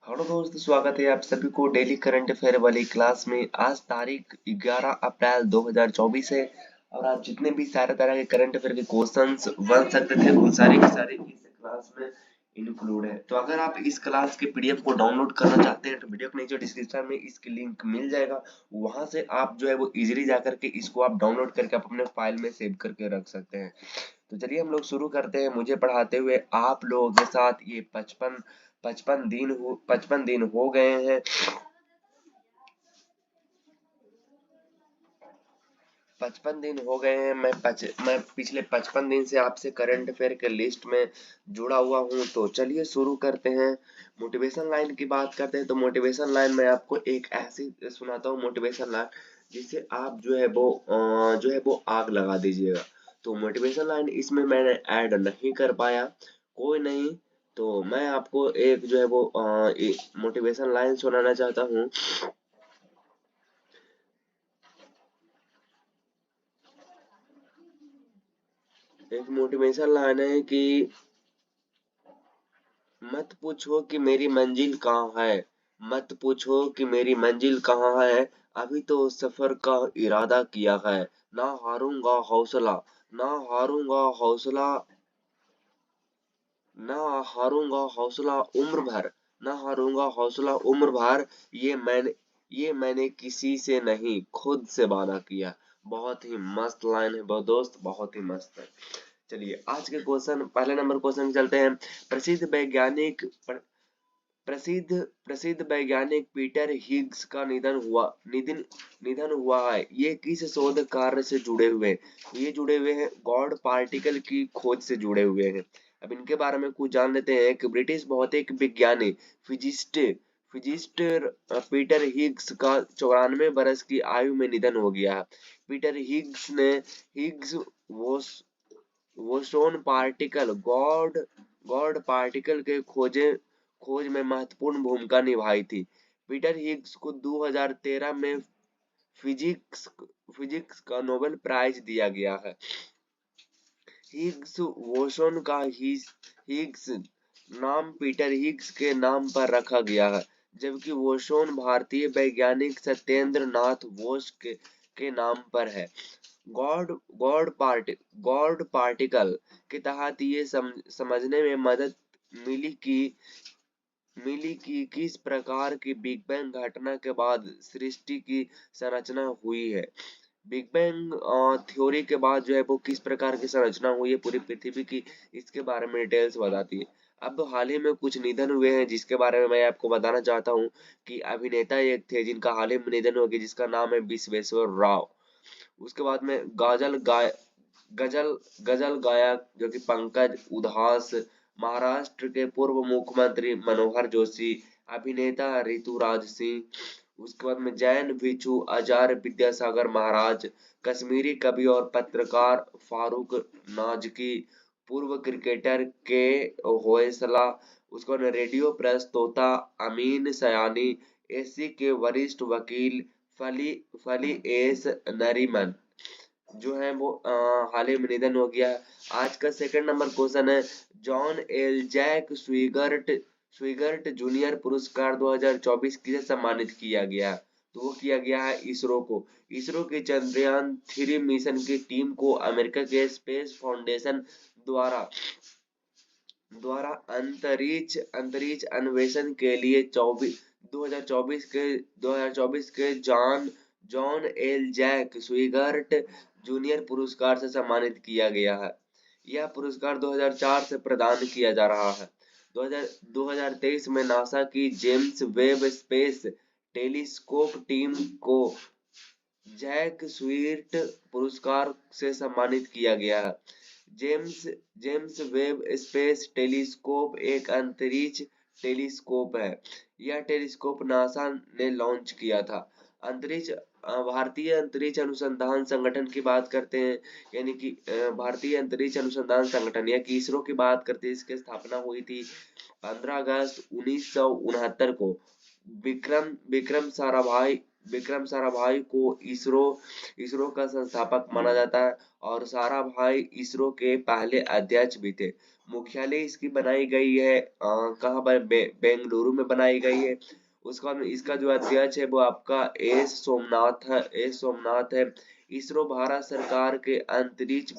Hello दोस्त, स्वागत है आप सभी को डेली करंट अफेयर वाली क्लास में। आज तारीख 11 अप्रैल 2024 है और आज जितने भी सारे तरह के करंट अफेयर के क्वेश्चंस बन सकते थे उन सारे के सारे इस क्लास में इंक्लूड है। तो अगर आप इस क्लास के पीडीएफ को डाउनलोड करना चाहते हैं तो वीडियो के नीचे डिस्क्रिप्शन में इसकी लिंक मिल जाएगा। वहां से आप जो है वो इजीली जा करके इसको आप डाउनलोड करके आप अपने फाइल में सेव करके रख सकते हैं। तो चलिए हम लोग शुरू करते हैं। मुझे पढ़ाते हुए आप लोगों के साथ ये 55 दिन हो गए हैं। 55 दिन हो गए हैं। मैं पिछले 55 दिन से आपसे करंट अफेयर के लिस्ट में जुड़ा हुआ हूँ। तो चलिए शुरू करते हैं। मोटिवेशन लाइन की बात करते हैं। तो मोटिवेशन लाइन में आपको एक ऐसी सुनाता हूँ मोटिवेशन लाइन जिससे आप जो है वो आग लगा दीजिएगा। तो मोटिवेशन लाइन इसमें मैंने ऐड नहीं कर पाया, कोई नहीं। तो मैं आपको एक जो है वो मोटिवेशन लाइन सुनाना चाहता हूँ। एक मोटिवेशन लाइन है कि मत पूछो कि मेरी मंजिल कहाँ है, मत पूछो कि मेरी मंजिल कहाँ है, अभी तो सफर का इरादा किया है। ना हारूंगा हौसला, ना हारूंगा हौसला, ना हारूंगा हौसला उम्र भर, ना हारूंगा हौसला उम्र भर। ये मैंने किसी से नहीं खुद से वादा किया। बहुत ही मस्त लाइन है बहुत दोस्त, बहुत ही मस्त है। चलिए आज के क्वेश्चन, पहले नंबर क्वेश्चन चलते हैं। प्रसिद्ध वैज्ञानिक प्रसिद्ध प्रसिद्ध वैज्ञानिक पीटर हिग्स का निधन निधन हुआ है। ये किस शोध कार्य से जुड़े हुए हैं? ये जुड़े हुए हैं गॉड पार्टिकल की खोज से जुड़े हुए हैं। अब इनके बारे में कुछ जान लेते हैं कि ब्रिटिश भौतिक विज्ञानी फिजिस्ट फिजिस्ट पीटर हिग्स का 94 वर्ष की आयु में निधन हो गया है। पीटर हिग्स ने Higgs boson particle God particle के खोज में महत्वपूर्ण भूमिका निभाई थी। पीटर हिग्स को 2013 में फिजिक्स फिजिक्स का नोबेल प्राइज दिया गया है। हिग्स बोसोन का हिग्स नाम पीटर हिग्स के नाम पर रखा गया है, जबकि बोसोन भारतीय वैज्ञानिक सत्येंद्र नाथ बोस के नाम पर है। गॉड गॉड पार्टिकल के तहत ये समझने में मदद मिली कि किस प्रकार की बिग बैंग घटना के बाद सृष्टि की संरचना हुई है। बिग बैंग थ्योरी के बाद जो है वो किस प्रकार की संरचना हुई है पूरी पृथ्वी की, इसके बारे में डिटेल्स बताती है। अब हाल ही में कुछ निधन हुए हैं जिसके बारे में मैं आपको बताना चाहता हूँ कि अभिनेता एक थे जिनका हाल ही में निधन हो गया, जिसका नाम है विश्वेश्वर राव। उसके बाद में गजल गजल गायक जो कि पंकज उधास, महाराष्ट्र के पूर्व मुख्यमंत्री मनोहर जोशी, अभिनेता ऋतुराज सिंह। उसके बाद में जैन भिक्षु आचार्य विद्यासागर महाराज, कश्मीरी कवि और पत्रकार फारूक नाजकी, पूर्व क्रिकेटर के होयसला। उसके बाद में रेडियो प्रस्तोता अमीन सयानी, एससी के वरिष्ठ वकील फली फली एस नरीमन जो है वो हाल ही में निधन हो गया। आज का सेकंड नंबर क्वेश्चन है, जॉन एल जैक स्विगर्ट जूनियर पुरस्कार 2024 किसे सम्मानित किया गया? तो वो किया गया है इसरो को। इसरो के चंद्रयान 3 मिशन की टीम को अमेरिका के स्पेस फाउंडेशन द्वारा द्वारा अंतरिक्ष अन्वेषण के लिए 2024 के जॉन एल जैक स्विगर्ट जूनियर पुरस्कार से सम्मानित किया गया है। यह पुरस्कार 2004 से प्रदान किया जा रहा है। 2023 में नासा की James Webb space telescope team को जैक स्विर्ट पुरस्कार से सम्मानित किया गया है। James James Webb space telescope एक अंतरिक्ष टेलीस्कोप है। यह टेलीस्कोप नासा ने लॉन्च किया था। अंतरिक्ष भारतीय अंतरिक्ष अनुसंधान संगठन की बात करते हैं, यानी कि भारतीय अंतरिक्ष अनुसंधान संगठन या कि इसरो की बात करते हैं। इसकी स्थापना हुई थी 15 अगस्त 1969 को। विक्रम विक्रम साराभाई को इसरो का संस्थापक माना जाता है और साराभाई इसरो के पहले अध्यक्ष भी थे। मुख्यालय इसकी बनाई गई है कहाँ पर, बेंगलुरु में बनाई गई है। उसका इसका जो अध्यक्ष है वो आपका एस सोमनाथ है। इसरो भारत सरकार के अंतरिक्ष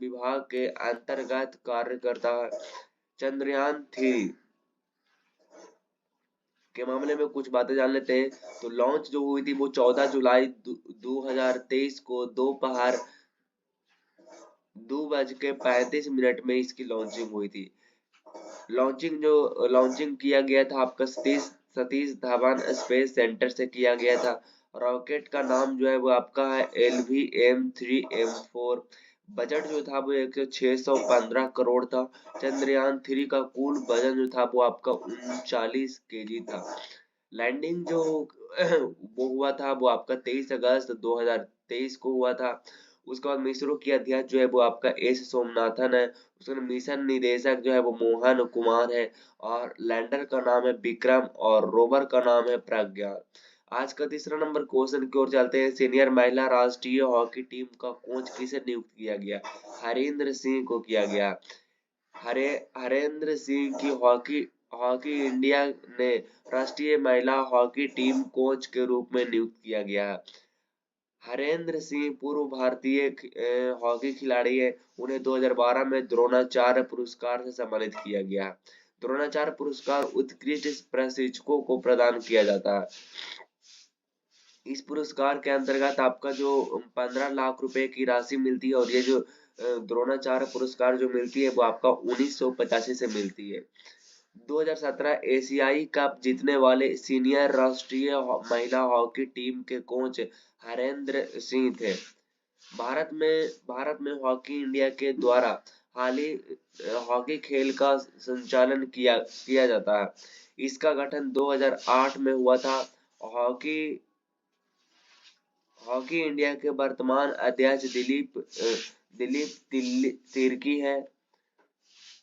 विभाग के अंतर्गत कार्य करता है। चंद्रयान 3 के मामले में कुछ बातें जान लेते हैं। तो लॉन्च जो हुई थी वो 14 जुलाई 2023 को दोपहर 2:35 में इसकी लॉन्चिंग हुई थी। लॉन्चिंग किया गया था आपका सतीश धवन स्पेस सेंटर से किया गया था। रॉकेट का नाम जो है वो आपका है LVM-3M4। बजट जो था वो 615 करोड़ था। चंद्रयान 3 का कुल वजन जो था वो आपका 39 केजी था। लैंडिंग जो वो हुआ था वो आपका 23 अगस्त 2023 को हुआ था। उसके बाद इसरो की अध्यक्ष जो है वो आपका एस सोमनाथन है। उसका मिशन निदेशक जो है वो मोहन कुमार है। और लैंडर का नाम है विक्रम और रोवर का नाम है प्रज्ञान। आज का तीसरा नंबर क्वेश्चन की ओर चलते हैं। सीनियर महिला राष्ट्रीय हॉकी टीम का कोच किसे नियुक्त किया गया? हरेंद्र सिंह को किया गया। हरेंद्र सिंह की हॉकी हॉकी इंडिया ने राष्ट्रीय महिला हॉकी टीम कोच के रूप में नियुक्त किया गया है। हरेंद्र सिंह पूर्व भारतीय हॉकी खिलाड़ी है। उन्हें 2012 में द्रोणाचार्य पुरस्कार से सम्मानित किया गया। द्रोणाचार्य पुरस्कार उत्कृष्ट प्रशिक्षकों को प्रदान किया जाता है। इस पुरस्कार के अंतर्गत आपका जो 15 लाख रुपए की राशि मिलती है और ये जो द्रोणाचार्य पुरस्कार जो मिलती है वो आपका 1985 से मिलती है। 2017 एशियाई कप जीतने वाले सीनियर राष्ट्रीय महिला हॉकी टीम के कोच हरेंद्र सिंह थे। भारत में हॉकी इंडिया के द्वारा हाल ही हॉकी खेल का संचालन किया जाता है। इसका गठन 2008 में हुआ था। हॉकी हॉकी इंडिया के वर्तमान अध्यक्ष दिलीप तिर्की है।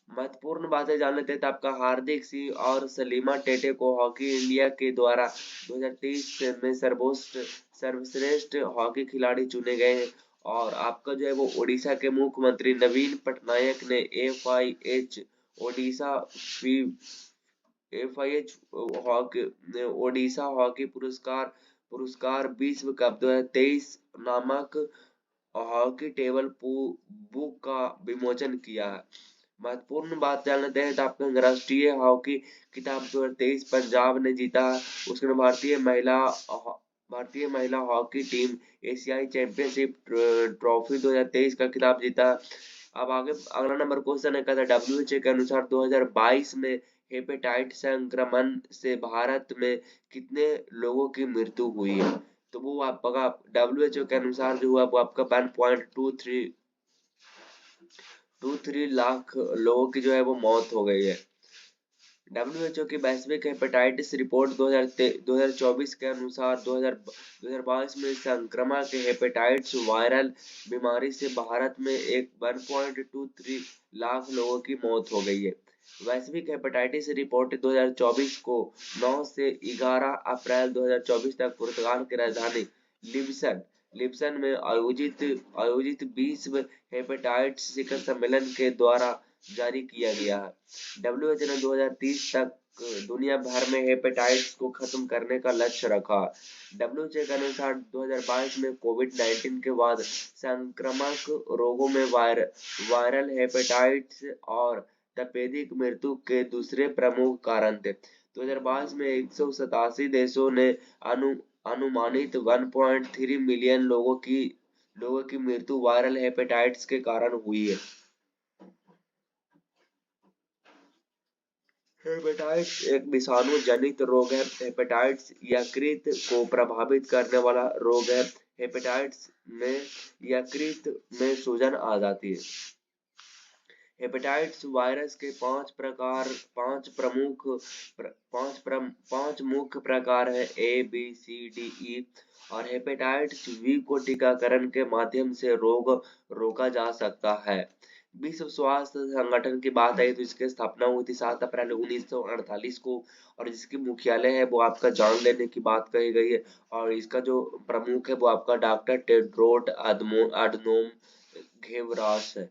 महत्वपूर्ण बातें जान लेते हैं तो आपका हार्दिक सिंह और सलीमा टेटे को हॉकी इंडिया के द्वारा 2023 में सर्वश्रेष्ठ हॉकी खिलाड़ी चुने गए हैं। और आपका जो है वो ओडिशा के मुख्यमंत्री नवीन पटनायक ने ओडिशा FIH ओडिशा हॉकी पुरस्कार विश्व कप 2023 नामक हॉकी टेबल बुक का विमोचन किया है। महत्वपूर्ण बात जान लेते हैं तो आपका राष्ट्रीय हॉकी खिताब 2023 पंजाब ने जीता है। उसने भारतीय महिला हॉकी टीम एशियाई चैंपियनशिप ट्रॉफी 2023 का खिताब जीता। अब आगे अगला नंबर क्वेश्चन है, कहता है WHO के अनुसार 2022 में हेपेटाइटिस संक्रमण से भारत में कितने लोगों की मृत्यु हुई है? तो वो आपका WHO के अनुसार जो हुआ वो आपका 1.23 लाख लोगों की जो है वो मौत हो गई है। WHO की वैश्विक हेपेटाइटिस रिपोर्ट 2024 के अनुसार 2022 में संक्रमण के हेपेटाइटिस वायरल बीमारी से भारत में 1.23 लाख लोगों की मौत हो गई है। वैश्विक हेपेटाइटिस रिपोर्ट 2024 को 9 से 11 अप्रैल 2024 तक पुर्तगाल की राजधानी लिब्सन में आयोजित विश्व हेपेटाइटिस शिखर सम्मेलन के द्वारा जारी किया गया है। WHO ने 2030 तक दुनिया भर में हेपेटाइटिस को खत्म करने का लक्ष्य रखा। WHO के अनुसार 2022 में कोविड-19 के बाद संक्रामक रोगों में वायरल हेपेटाइटिस और तपेदिक मृत्यु के दूसरे प्रमुख कारण थे। 2022 में 187 देशों ने अनुमानित 1.3 मिलियन लोगों की मृत्यु वायरल हेपेटाइटिस के कारण हुई है। हेपेटाइटिस एक विषाणु जनित रोग है। हेपेटाइटिस यकृत को प्रभावित करने वाला रोग है। हेपेटाइटिस में यकृत में सूजन आ जाती है। हेपेटाइटिस वायरस के पांच मुख्य प्रकार है ABCDE और हेपेटाइटिस बी को टीकाकरण के माध्यम से रोग रोका जा सकता है। विश्व स्वास्थ्य संगठन की बात आई तो इसकी स्थापना हुई थी 7 अप्रैल 1948 को और जिसकी मुख्यालय है वो आपका जान लेने की बात कही गई है। और इसका जो प्रमुख है वो आपका डॉक्टर टेड्रोस अधनोम घेब्रेयेसस है।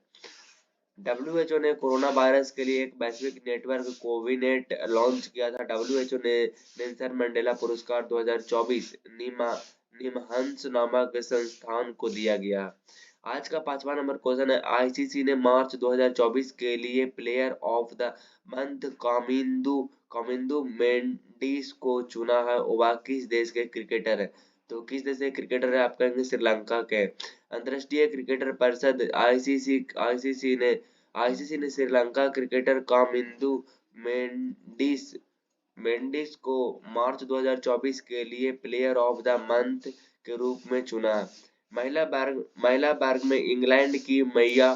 डब्ल्यूएचओ ने कोरोना वायरस के लिए एक वैश्विक नेटवर्क कोविनेट लॉन्च किया था। डब्ल्यूएचओ ने नेल्सन मंडेला पुरस्कार 2024 निमहंस नामक संस्थान को दिया गया। आज का 5वां नंबर क्वेश्चन है, आईसीसी ने मार्च 2024 के लिए player of the month Kamindu Mendis को चुना है। वह किस देश के क्रिकेटर है? तो किस देश के क्रिकेटर है? आप कहेंगे श्रीलंका के। अंतर्राष्ट्रीय क्रिकेटर परिषद आईसीसी ने श्रीलंका क्रिकेटर कामिंदु मेंडिस मेंडिस को मार्च 2024 के लिए प्लेयर ऑफ द मंथ के रूप में चुना। महिला वर्ग में इंग्लैंड की मैया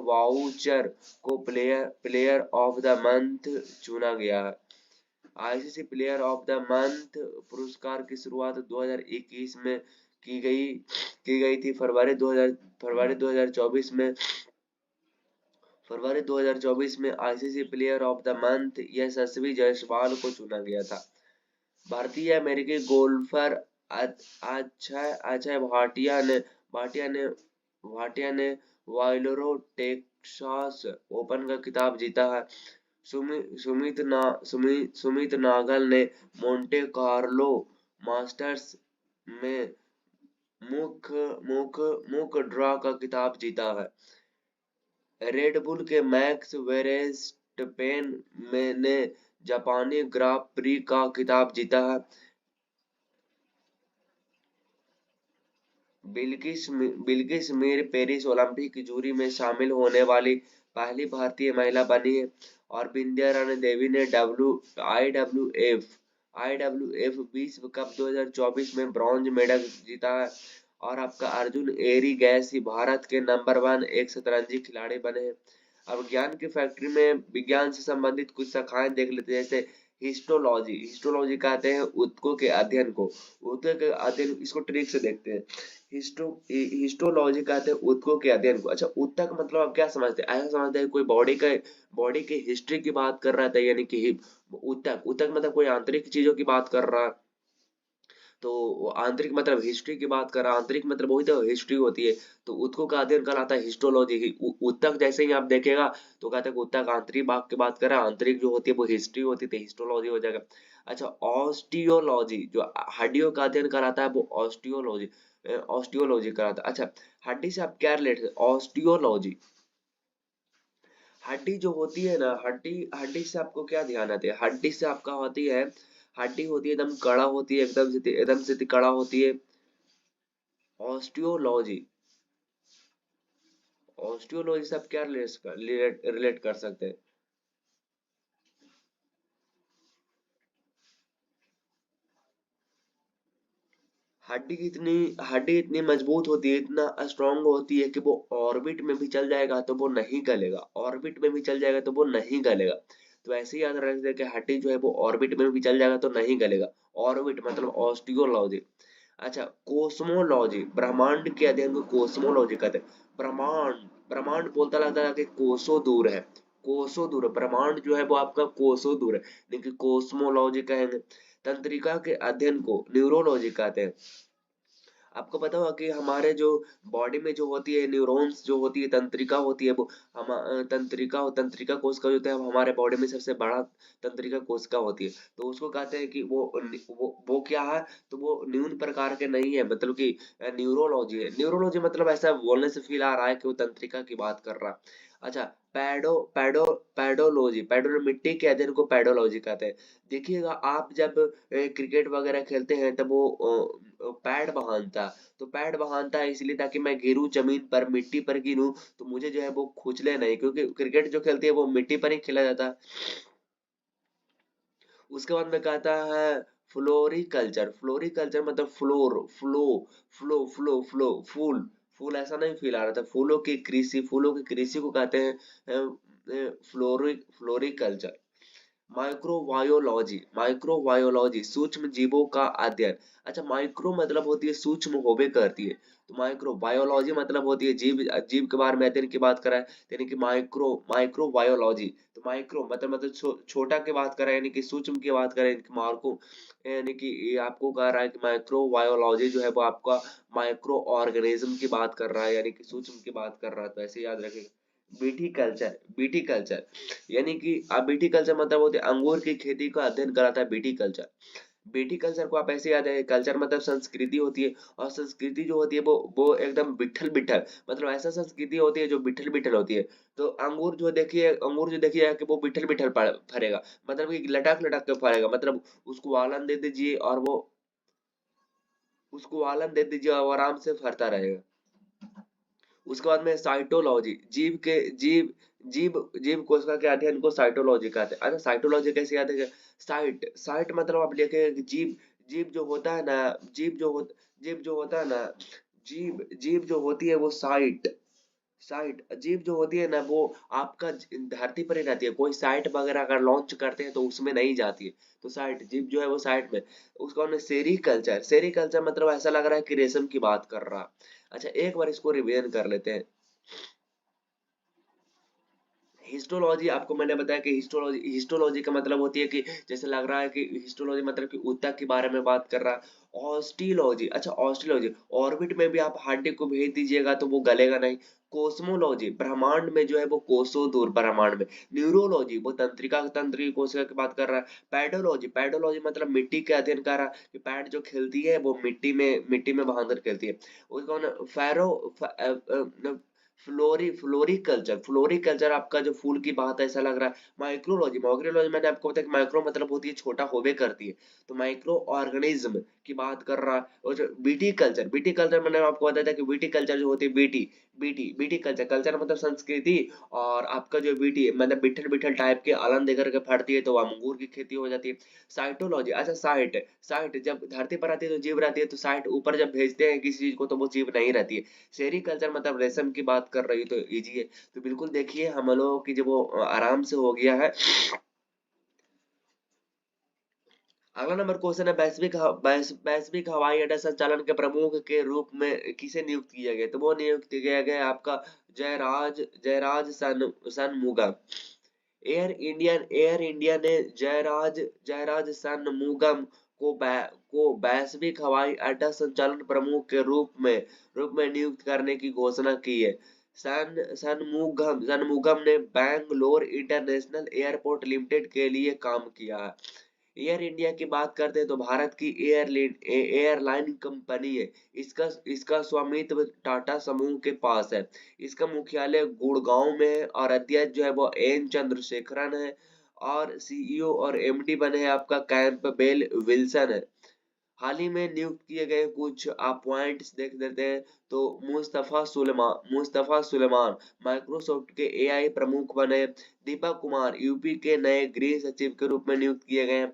वाउचर को प्लेयर ऑफ द मंथ चुना गया। ICC player of the month पुरस्कार की शुरुआत 2021 में की गई थी। फरवरी 2024 में ICC player of the month Yashasvi Jaiswal को चुना गया था। भारतीय अमेरिकी गोल्फर अक्षय भाटिया ने वाइलोरो टेक्सास ओपन का खिताब जीता है। सुमित नागल ने मोंटे कार्लो मास्टर्स में मुख ड्रॉ का खिताब जीता है। रेड बुल के मैक्स वेरेस्टपेन ने जापानी ग्रां प्री का खिताब जीता है। बिल्किस मीर पेरिस ओलंपिक की जूरी में शामिल होने वाली पहली भारतीय महिला बनी है। और विंध्या रानी देवी ने आईडब्ल्यूएफ विश्व कप 2024 में ब्रॉन्ज मेडल जीता है। और आपका अर्जुन एरी गैसी भारत के नंबर 1 एक शतरंजी खिलाड़ी बने हैं। अब ज्ञान की फैक्ट्री में विज्ञान से संबंधित कुछ शाखाएं देख लेते हैं, जैसे हिस्टोलॉजी कहते हैं ऊतकों के अध्ययन को। ऊतकों के अध्ययन, इसको ट्रिक से देखते हैं। हिस्टोलॉजी कहते हैं ऊतकों के अध्ययन को। अच्छा, ऊतक मतलब आप क्या समझते हैं? ऐसा समझते हैं कोई बॉडी के हिस्ट्री की बात कर रहा था, यानी कि ऊतक मतलब कोई आंतरिक चीजों की बात कर रहा है। तो आंतरिक मतलब हिस्ट्री की बात कर रहा है, आंतरिक मतलब वही तो हिस्ट्री होती है। तो ऊतकों का अध्ययन कहलाता है हिस्टोलॉजी ही। ऊतक जैसे ही आप देखेगा तो कहते हैं कि ऊतक आंतरिक भाग की बात कर रहा है, आंतरिक जो होती है वो हिस्ट्री होती है, हिस्टोलॉजी हो जाएगा। अच्छा, ऑस्टियोलॉजी जो हड्डियों का अध्ययन कराता है वो ऑस्टियोलॉजी कराता है। अच्छा, हड्डी से आप क्या रिलेट? ऑस्टियोलॉजी, हड्डी जो होती है ना, हड्डी से आपको क्या ध्यान आती है? हड्डी से आपका होती है, हड्डी होती है एकदम कड़ा होती है, एकदम से कड़ा होती है। ऑस्टियोलॉजी, ऑस्टियोलॉजी से आप क्या रिलेट कर सकते हैं? हड्डी इतनी मजबूत होती है, इतना स्ट्रांग होती है कि वो ऑर्बिट में भी चल जाएगा तो वो नहीं गलेगा, ऑर्बिट में भी चल जाएगा तो वो नहीं गलेगा। तो ऐसे ही याद रखते हैं कि हड्डी जो है वो ऑर्बिट में भी चल जाएगा तो नहीं गलेगा। ऑर्बिट मतलब ऑस्टियोलॉजी। अच्छा, कोस्मोलॉजी, ब्रह्मांड के अध्ययन को कोस्मोलॉजी कहते हैं। ब्रह्मांड ब्रह्मांड बोलता लगता है कि कोसों दूर है, कोसों दूर है। ब्रह्मांड जो है वो आपका कोसों दूर है, लेकिन कोस्मोलॉजी कहेंगे। तंत्रिका के अध्ययन को न्यूरोलॉजी कहते हैं। आपको पता होगा कि हमारे जो बॉडी में जो होती है न्यूरॉन्स जो होती है, तंत्रिका होती है, वो तंत्रिका कोशिका जो होता है हमारे बॉडी में सबसे बड़ा तंत्रिका कोशिका होती है। तो उसको कहते हैं कि वो क्या है? तो वो न्यून प्रकार के नहीं है, मतलब कि न्यूरोलॉजी है। न्यूरोलॉजी मतलब ऐसा बोलने से फील आ रहा है कि वो तंत्रिका की बात कर रहा है। अच्छा, पैडो पैडो पैडोलॉजी मिट्टी के अध्ययन को पैडोलॉजी कहते हैं। देखिएगा, आप जब क्रिकेट वगैरह खेलते हैं तब वो पैड बहानता, तो पैड बहानता है इसलिए ताकि मैं गिरूं जमीन पर, मिट्टी पर गिरूं तो मुझे जो है वो खुजले नहीं, क्योंकि क्रिकेट जो खेलती है वो मिट्टी पर ही खेला जाता है। उसके बाद में कहता है फ्लोरिकल्चर मतलब फूल फूल ऐसा नहीं फील आ रहा था, फूलों की कृषि को कहते हैं फ्लोरिकल्चर। माइक्रोबायोलॉजी सूक्ष्म जीवों का अध्ययन। अच्छा, माइक्रो मतलब होती है सूक्ष्म होबे करती है, तो माइक्रोबायोलॉजी मतलब होती है जीव जीव के बारे में अध्ययन की बात करा है, यानी कि माइक्रोबायोलॉजी। तो माइक्रो मतलब छोटा की बात करा है, यानी कि सूक्ष्म की बात करें मार्को, यानी कि ये आपको कह रहा है कि माइक्रोबायोलॉजी जो है वो आपका माइक्रो ऑर्गेनिज्म की बात कर रहा है, यानी कि सूक्ष्म की बात कर रहा है। तो ऐसे याद रखेगा। बीटी कल्चर यानी कि बीटी कल्चर मतलब होते हैं अंगूर की खेती का अध्ययन कराता है बीटी कल्चर। बीटी कल्चर को आप ऐसे याद है, कल्चर मतलब संस्कृति होती है, और संस्कृति जो होती है वो एकदम बिठल बिठल, मतलब ऐसा संस्कृति होती है जो बिठल बिठल होती है। तो अंगूर जो देखिए कि वो बिठल बिठल फरेगा, मतलब कि लटक लटक के फरेगा, मतलब उसको आलन दे दीजिए और वो उसको आलन दे दीजिए और वो आराम से फरता रहेगा। उसके बाद में साइटोलॉजी, जीव जीव कोशिका के अध्ययन को साइटोलॉजी कहते हैं। अच्छा साइटोलॉजी कैसे याद है? साइट साइट मतलब आप देखें कि जीव जीव जो होता है ना जीव जो होता है ना जीव जीव जो होती है वो साइट जीव जो होती है ना वो आपका धरती पर ही रहती है, कोई साइट वगैरह अगर लॉन्च करते हैं तो उसमें नहीं जाती है। तो साइट जीव जो है वो साइट में। उसका हमने सेरी कल्चर मतलब ऐसा लग रहा है कि रेशम की बात कर रहा। अच्छा एक बार इसको रिवीजन कर लेते हैं। हिस्टोलॉजी आपको मैंने बताया कि हिस्टोलॉजी का मतलब होती है कि जैसे लग रहा है कि हिस्टोलॉजी मतलब कि ऊतक के बारे में बात कर रहा है। ऑस्टियोलॉजी, अच्छा ऑस्टियोलॉजी, ऑर्बिट में भी आप हार्डी को भेज दीजिएगा तो वो गलेगा नहीं। कोस्मोलॉजी, ब्रह्मांड में जो है वो कोसों दूर ब्रह्मांड में। न्यूरोलॉजी, वो तंत्र की कोशिका की बात कर रहा है। पैडोलॉजी मतलब मिट्टी के अध्ययन कर रहा है कि पैड जो खेलती है वो मिट्टी में बांधकर खेलती है। उसका ना फैरो फ्लोरिकल्चर आपका जो फूल की बात है ऐसा लग रहा है। माइक्रोलॉजी मैंने आपको बताया कि माइक्रो मतलब होती है छोटा होवे करती है, तो माइक्रो ऑर्गेनिज्म की बात कर रहा है। और जो बीटी कल्चर मैंने आपको बताया था कि बीटी कल्चर जो होती है बीटी कल्चर, कल्चर मतलब संस्कृति, और आपका जो बीटी मतलब बिठल बिठल टाइप के आलन देकर के फटती है तो वो अंगूर की खेती हो जाती है। साइटोलॉजी, अच्छा साइट साइट जब धरती पर आती है तो जीव रहती है, तो साइट ऊपर जब भेजते हैं किसी चीज को तो वो जीव नहीं रहती है। सेरीकल्चर मतलब रेशम की बात कर रही है तो इजी है। तो बिल्कुल देखिए हम लोगों की जो वो आराम से हो गया है। अगला नंबर क्वेश्चन है वैश्विक हवाई अड्डा संचालन के प्रमुख के रूप में किसे नियुक्त किया गया? तो वो नियुक्त किया गया आपका जयराज सन एयर इंडिया ने जयराज सनमुगम को वैश्विक हवाई अड्डा संचालन प्रमुख के रूप में नियुक्त करने की घोषणा की है। सनमुगम ने बैंगलोर इंटरनेशनल एयरपोर्ट लिमिटेड के लिए काम किया है। एयर इंडिया की बात करते हैं तो भारत की एयरलाइन कंपनी है। इसका स्वामित्व टाटा समूह के पास है। इसका मुख्यालय गुड़गांव में है और अध्यक्ष जो है वो एन चंद्रशेखरन है, और सीईओ और एमडी बने हैं आपका कैंपबेल विल्सन है। हाल ही में नियुक्त किए गए कुछ आप पॉइंट्स देख लेते हैं। तो मुस्तफा सुलेमान माइक्रोसॉफ्ट के एआई प्रमुख बने। दीपक कुमार यूपी के नए गृह सचिव के रूप में नियुक्त किए गए हैं।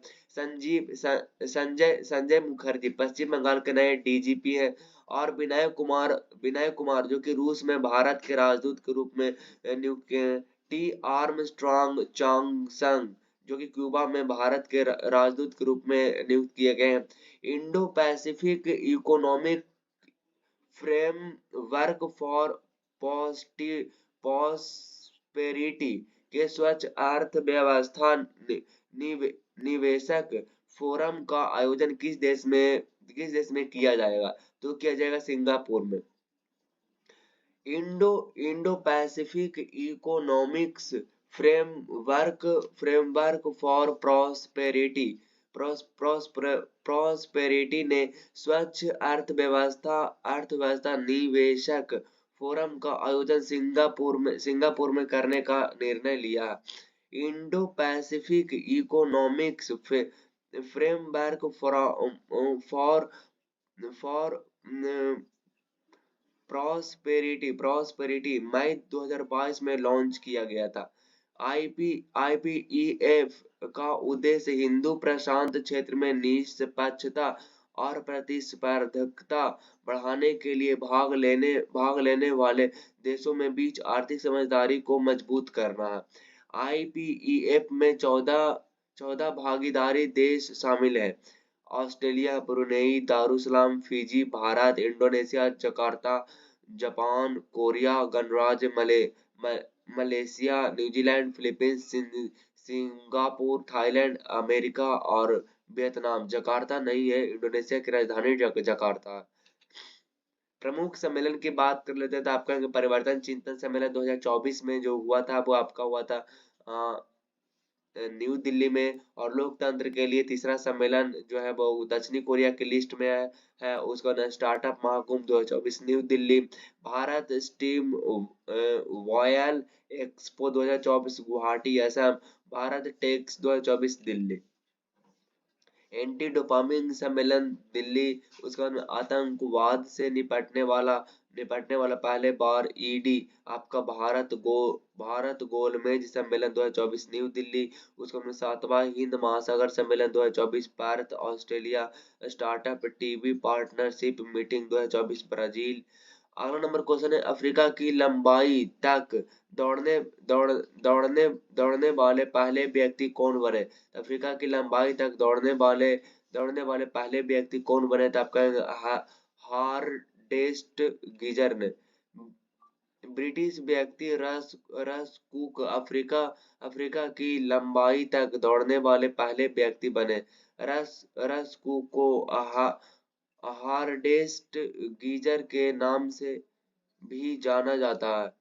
संजय मुखर्जी पश्चिम बंगाल के नए डीजीपी हैं। और विनय कुमार जो कि रूस में भारत के राजदूत के रूप में नियुक्त किए हैं। टी आर्मस्ट्रांग चांगसंग जो कि क्यूबा में भारत के राजदूत के रूप में नियुक्त किए गए हैं। Indo Pacific economic framework for prosperity के स्वच्छ अर्थव्यवस्था निवेशक फोरम का आयोजन किस देश में किया जाएगा? तो किया जाएगा सिंगापुर में। Indo Pacific economics framework for prosperity ने स्वच्छ अर्थव्यवस्था निवेशक फोरम का आयोजन सिंगापुर में करने का निर्णय लिया। Indo Pacific economics framework for for prosperity मई 2022 में लॉन्च किया गया था। आईपीईएफ का उद्देश्य हिंदू प्रशांत क्षेत्र में निष्पक्षता और प्रतिस्पर्धकता बढ़ाने के लिए भाग लेने वाले देशों में बीच आर्थिक समझदारी को मजबूत करना है। आईपीईएफ में 14 भागीदारी देश शामिल हैं। Australia, Brunei Darussalam, Fiji, Bharat, Indonesia, Jakarta, Japan, Korea गणराज्य, Malaysia, New Zealand, Philippines, Singapore, Thailand, America और वियतनाम। जकार्ता नहीं है, इंडोनेशिया की राजधानी जकार्ता। प्रमुख सम्मेलन की बात कर लेते हैं तो आपका परिवर्तन चिंतन सम्मेलन 2024 में जो हुआ था वो आपका हुआ था न्यू दिल्ली में। और लोकतंत्र के लिए तीसरा सम्मेलन जो है वो दक्षिणी कोरिया की लिस्ट में है उसका नाम startup Mahakumbh 2024 new Delhi. Bharat steam वॉयल expo 2024 Guwahati Assam. Bharat Tex 2024 Delhi. Anti dopamine सम्मेलन दिल्ली। उसके बाद में आतंकवाद से निपटने वाला पहले बार ईडी आपका भारत गोलमेज सम्मेलन 2024 न्यू दिल्ली। उसके बाद में 7वां हिंद महासागर सम्मेलन 2024 Bharat Australia startup TV partnership meeting 2024 Brazil. अगला नंबर क्वेश्चन है अफ्रीका की लंबाई तक दौड़ने दौड़ दौड़ने दौड़ने वाले पहले व्यक्ति कौन बने। अफ्रीका की लंबाई तक दौड़ने वाले पहले व्यक्ति कौन बने तो आपका हार्डेस्ट गीजर ने। ब्रिटिश व्यक्ति रस कुक अफ्रीका की लंबाई तक दौड़ने वाले पहले व्यक्ति बने। रस कुक को हार्डेस्ट गीजर के नाम से भी जाना जाता है।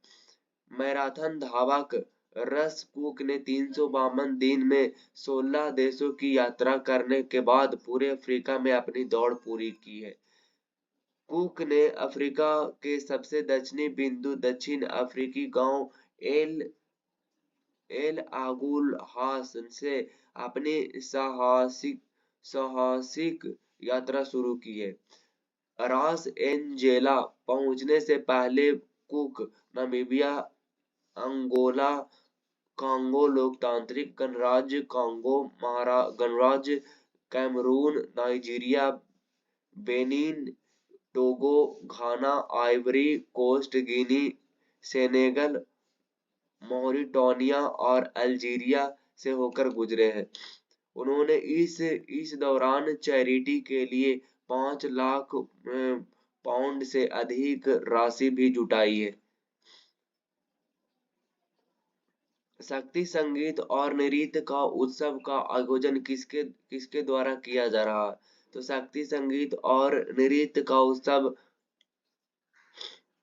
मैराथन धावक रस कुक ने 352 दिन में 16 देशों की यात्रा करने के बाद पूरे अफ्रीका में अपनी दौड़ पूरी की है। कुक ने अफ्रीका के सबसे दक्षिणी बिंदु दक्षिण अफ्रीकी गांव एल एल आगुल हास से अपनी साहसिक यात्रा शुरू की है। रास एंजेला पहुंचने से पहले कुक नामीबिया अंगोला कांगो लोकतांत्रिक गणराज्य कांगो गणराज्य कैमरून नाइजीरिया बेनिन टोगो घाना आइवरी कोस्ट गिनी सेनेगल मॉरिटानिया और अल्जीरिया से होकर गुजरे हैं। उन्होंने इस दौरान चैरिटी के लिए 5 लाख पाउंड से अधिक राशि भी जुटाई है। शक्ति संगीत और नृत्य का उत्सव का आयोजन किसके किसके द्वारा किया जा रहा है। तो शक्ति संगीत और नृत्य का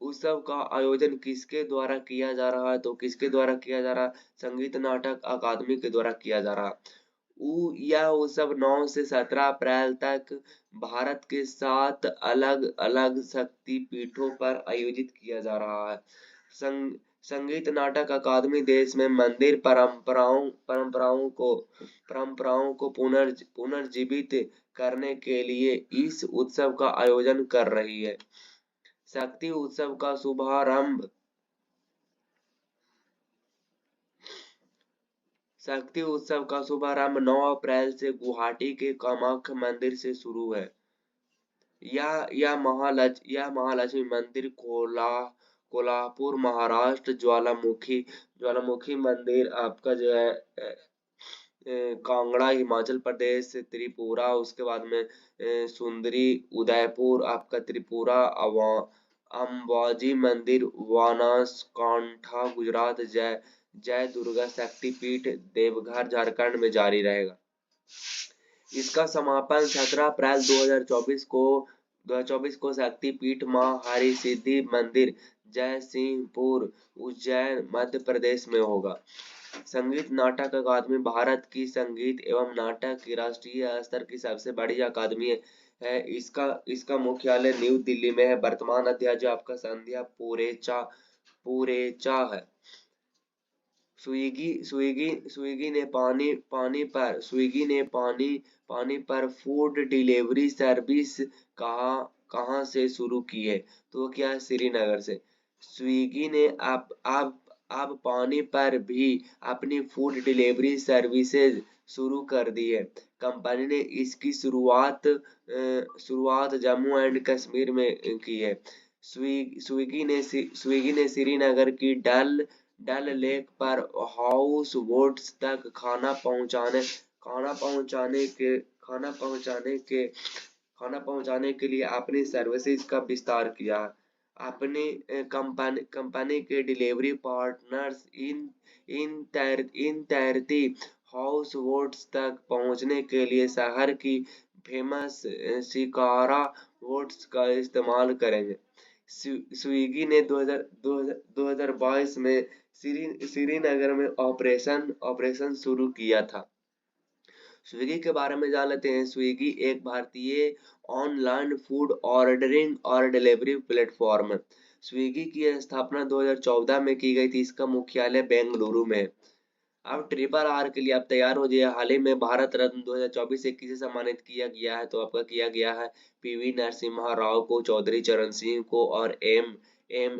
उत्सव का आयोजन किसके द्वारा किया जा रहा है। तो किसके द्वारा किया जा रहा है, संगीत नाटक अकादमी के द्वारा किया जा रहा है। यह उत्सव 9 से 17 अप्रैल तक भारत के 7 अलग अलग शक्ति पीठों पर आयोजित किया जा रहा है। संगीत नाटक अकादमी देश में मंदिर परंपराओं को पुनर्जीवित करने के लिए इस उत्सव का आयोजन कर रही है। शक्ति उत्सव का शुभारंभ 9 अप्रैल से गुवाहाटी के कामाख्या मंदिर से शुरू है। यह महालक्ष्मी मंदिर कोल्हापुर महाराष्ट्र ज्वालामुखी मंदिर आपका जो है कांगड़ा हिमाचल प्रदेश त्रिपुरा उसके बाद में सुंदरी उदयपुर आपका त्रिपुरा अंबाजी मंदिर बनासकांठा गुजरात जय दुर्गा शक्तिपीठ देवघर झारखंड में जारी रहेगा। इसका समापन 17 अप्रैल 2024 को शक्तिपीठ मां हरसिद्धि मंदिर जय सिंहपुर उज्जैन मध्य प्रदेश में होगा। संगीत नाटक अकादमी भारत की संगीत एवं नाटक की राष्ट्रीय स्तर की सबसे बड़ी अकादमी है। इसका मुख्यालय न्यू दिल्ली में है। वर्तमान अध्यक्ष आपका संध्या पुरेचा है। स्विगी ने पानी पर फूड डिलीवरी सर्विस कहां से शुरू की है। तो क्या है, श्रीनगर से। स्विगी ने अब पानी पर भी अपनी फूड डिलीवरी सर्विसेज शुरू कर दी है। कंपनी ने इसकी शुरुआत जम्मू एंड कश्मीर में की है। स्विगी ने श्रीनगर की डल लेक पर हाउस बोट्स तक खाना पहुंचाने के लिए अपनी सर्विसेज का विस्तार किया। अपनी कंपनी के डिलीवरी पार्टनर्स इन तैरती हाउस बोट्स तक पहुंचने के लिए शहर की फेमस शिकारा बोट्स का इस्तेमाल करेंगे। स्विगी ने 2022 में श्रीनगर में ऑपरेशन शुरू किया था। स्विगी के बारे में जान लेते हैं। स्विगी एक भारतीय ऑनलाइन फूड ऑर्डरिंग और डिलीवरी प्लेटफॉर्म है। स्विगी की स्थापना 2014 में की गई थी। इसका मुख्यालय बेंगलुरु में है। अब ट्रिपल आर के लिए आप तैयार हो जाइए। हाल ही में भारत रत्न 2024 से किसे सम्मानित किया गया है? तो आपका किया गया है पीवी नरसिम्हा राव को, चौधरी चरण सिंह को और एम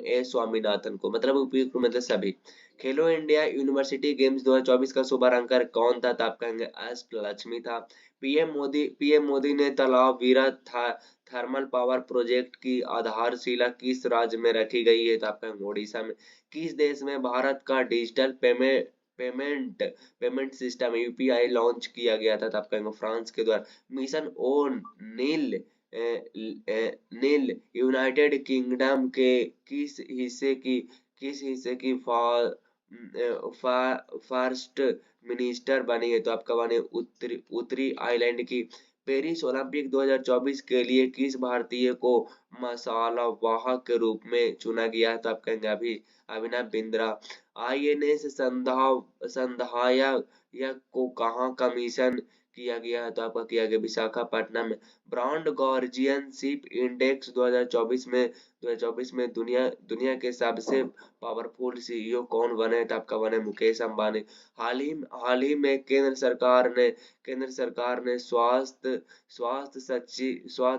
ए स्वामीनाथन को। मतलब उपयुक्त मतलब सभी। खेलो इंडिया यूनिवर्सिटी गेम्स 2024 का शुभारंकर कौन था? तो आप कहेंगे एस लक्ष्मी था। पीएम मोदी ने तालाब वीरा थर्मल पावर प्रोजेक्ट की आधारशिला किस राज्य में रखी गई है? तो आप कहेंगे ओडिशा में। किस देश में भारत का digital payment system UPI launch किया गया था? तो आप कहेंगे फ्रांस के द्वारा। मिशन ओ नील नील यूनाइटेड किंगडम के किस हिस्से की फर्स्ट मिनिस्टर बनी है? तो आपका बने उत्तरी आयरलैंड की। पेरिस ओलंपिक 2024 के लिए किस भारतीय को मसाला वाहक के रूप में चुना गया है? तो आप कहेंगे अभिनव बिंद्रा। आईएनएस संधायक को कहाँ कमीशन किया गया है? तो आपका किया गया विशाखापट्टनम में। ब्रॉन्ड गार्जियन शिप इंडेक्स 2024 में दुनिया के सबसे पावरफुल सीईओ कौन बने? तो आपका बने मुकेश अंबानी। हाल ही में केंद्र सरकार ने स्वास्थ्य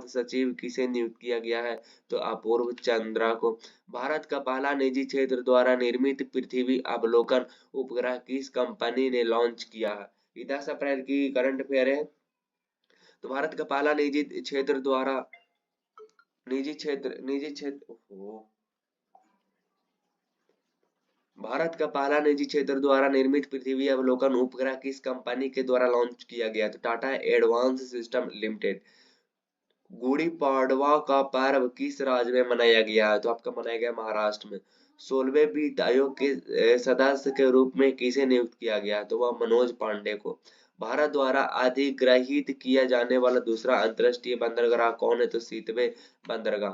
सचिव किसे नियुक्त किया गया है? तो अपूर्व चंद्रा को। भारत का पहला निजी क्षेत्र द्वारा निर्मित पृथ्वी अवलोकन उपग्रह किस कंपनी ने लॉन्च किया है? 10 अप्रैल की करंट अफेयर है। तो भारत का पहला भारत का पहला निजी क्षेत्र द्वारा निर्मित पृथ्वी अवलोकन उपग्रह किस कंपनी के द्वारा लॉन्च किया गया? तो Tata advance system limited. Gudi Padwa का पर्व किस राज्य में मनाया गया है? तो आपका मनाया गया महाराष्ट्र में। 16वें वित्त आयोग के सदस्य के रूप में किसे नियुक्त किया गया? तो वह मनोज पांडे को। भारत द्वारा अधिग्रहित किया जाने वाला दूसरा अंतरराष्ट्रीय बंदरगाह कौन है? तो सीतवे बंदरगाह।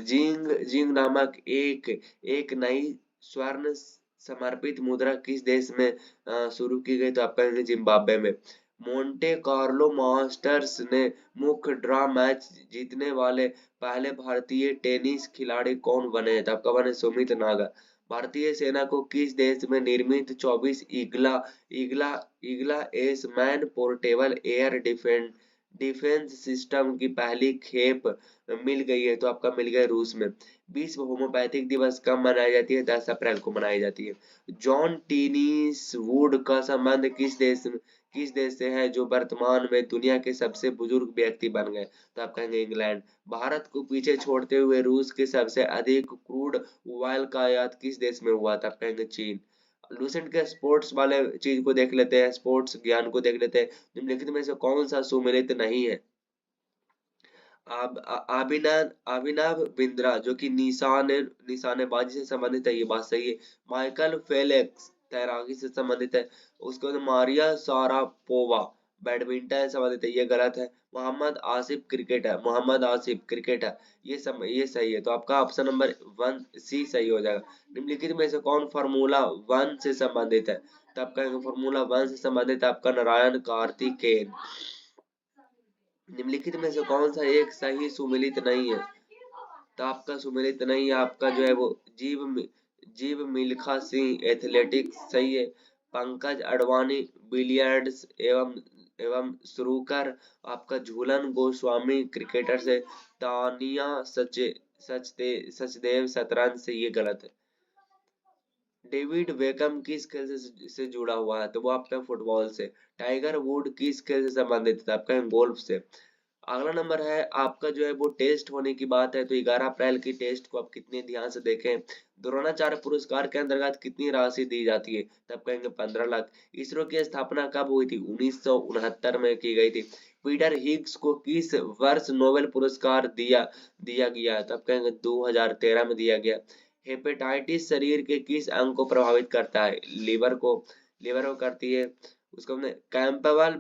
जिंग नामक एक नई स्वर्ण समर्पित मुद्रा किस देश में शुरू की गई? तो आपका जिम्बाब्वे में। मोंटे कार्लो मास्टर्स ने मुख्य ड्रॉ मैच जीतने वाले पहले भारतीय टेनिस खिलाड़ी कौन बने? तो आपका बने सुमित नागल। भारतीय सेना को किस देश में निर्मित 24 Igla S man portable air defence system की पहली खेप मिल गई है? तो आपका मिल गया रूस में। विश्व होम्योपैथिक दिवस कब मनाई जाती है? 10 अप्रैल को मनाई जाती है। जॉन टीनीस वुड का संबंध किस देश से है जो वर्तमान में दुनिया के सबसे बुजुर्ग व्यक्ति बन गए? तो आप कहेंगे इंग्लैंड। भारत को पीछे छोड़ते हुए रूस के सबसे अधिक क्रूड ऑयल का आयात किस देश में हुआ था? आप कहेंगे चीन। लूसेंट के स्पोर्ट्स वाले चीज को देख लेते हैं, स्पोर्ट्स ज्ञान को देख लेते हैं। निम्नलिखित में से कौन सा सुमेलित नहीं है? अभिनव बिंद्रा जो कि निशानेबाजी से संबंधित है, ये बात सही है। माइकल फेलेक्स तैराकी से संबंधित है। उसके बाद मारिया शारापोवा बैडमिंटन से संबंधित है, ये गलत है। मोहम्मद आसिफ क्रिकेट है, ये सही है। तो आपका ऑप्शन नंबर 1 सी सही हो जाएगा। निम्नलिखित में से कौन फार्मूला 1 से संबंधित है? तो आपका फार्मूला 1 से संबंधित आपका नारायण कार्तिकेयन। निम्नलिखित में से कौन सा एक सही सुमेलित नहीं है? तो आपका सुमेलित नहीं है, आपका जो है वो जीव मिल्खा सिंह एथलेटिक्स सही है। पंकज अडवाणी बिलियर्ड्स एवं स्नूकर। आपका झूलन गोस्वामी क्रिकेटर से। तानिया सचदेव शतरंज से, ये गलत है। डेविड बेकम किस खेल से जुड़ा हुआ है? तो वो आपका फुटबॉल से। टाइगर वुड किस खेल से संबंधित है? आपका गोल्फ से। अगला नंबर है आपका जो है वो टेस्ट होने की बात है, तो 11 अप्रैल की टेस्ट को आप कितने ध्यान से देखें। द्रोणाचार्य पुरस्कार के अंतर्गत कितनी राशि दी जाती है? तब कहेंगे 15 लाख। इसरो की स्थापना कब हुई थी? 1969 में की गई थी। पीटर हिग्स को किस वर्ष नोबेल पुरस्कार दिया गया? तब कहेंगे 2013 में दिया गया। हेपेटाइटिस शरीर के किस अंग को प्रभावित करता है? लीवर को करती है। उसका हमने कैंपबेल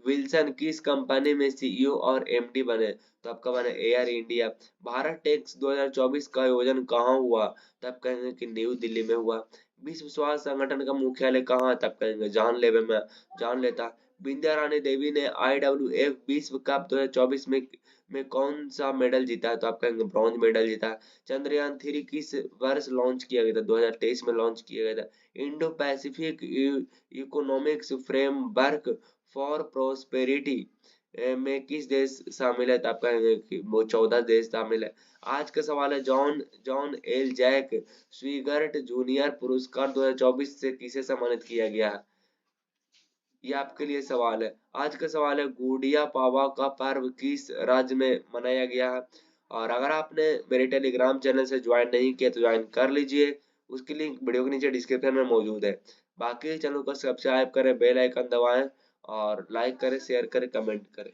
विल्सन किस कंपनी में सीईओ और एमडी बने? तो आपका बने एयर इंडिया। भारत टेक्स 2024 का आयोजन कहाँ हुआ? तो आप कहेंगे कि न्यू दिल्ली में हुआ। विश्व स्वास्थ्य संगठन का मुख्यालय कहाँ है? तो आप कहेंगे जानलेवा में, जानलेवा। विंध्या रानी देवी ने IWF विश्व कप 2024 में कौन सा मेडल जीता है? तो आप कहेंगे ब्रॉन्ज मेडल जीता है। चंद्रयान 3 किस वर्ष लॉन्च किया गया था? 2023 में लॉन्च किया गया था। Indo Pacific economics framework for prosperity में किस देश शामिल है? तो आप कहेंगे कि वो 14 देश शामिल है। आज का सवाल है, John John L Jack Swigert junior पुरस्कार 2024 से किसे सम्मानित किया गया है? ये आपके लिए सवाल है। आज का सवाल है, गुड़िया पावा का पर्व किस राज्य में मनाया गया है? और अगर आपने मेरे टेलीग्राम चैनल से ज्वाइन नहीं किया तो ज्वाइन कर लीजिए, उसकी लिंक वीडियो के नीचे डिस्क्रिप्शन में मौजूद है। बाकी चैनल को सब्सक्राइब करें, बेल आइकन दबाएं और लाइक करें, शेयर करें, कमेंट करें।